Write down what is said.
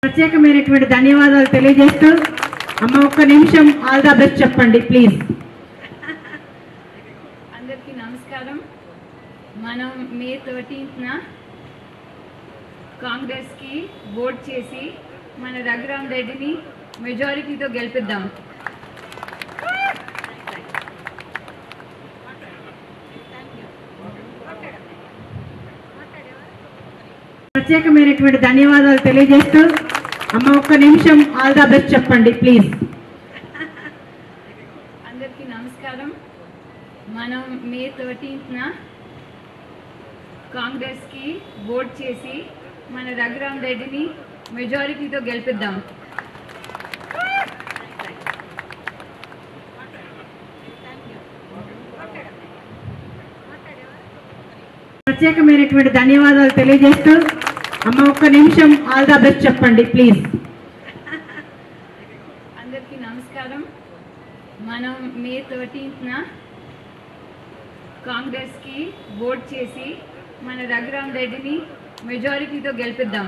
ప్రత్యేకమైనటువంటి ధన్యవాదాలు తెలియజేస్తూ అమ్మ ఒక్క నిమిషం ఆల్ ద బెస్ట్ చెప్పండి ప్లీజ్. అందరికీ నమస్కారం. మనం మే 13న కాంగ్రెస్కి ఓట్ చేసి మన రఘురామ్ రెడ్డిని మెజారిటీతో గెలిపిద్దాం. ప్రత్యేకమైనటువంటి ధన్యవాదాలు తెలియజేస్తూ అమ్మ ఒక్క నిమిషం ఆల్ ద బెస్ట్ చెప్పండి ప్లీజ్. అందరికీ నమస్కారం. మనం మే 13న కాంగ్రెస్కి ఓట్ చేసి మన రఘురామ్ రెడ్డిని మెజారిటీతో గెలిపిద్దాం. ప్రత్యేకమైనటువంటి ధన్యవాదాలు తెలియజేస్తూ అమ్మ ఒక్క నిమిషం ఆల్ ద బెస్ట్ చెప్పండి ప్లీజ్. అందరికీ నమస్కారం. మనం మే 13న కాంగ్రెస్కి ఓట్ చేసి మన రఘురామ్ రెడ్డిని మెజారిటీతో గెలిపిద్దాం.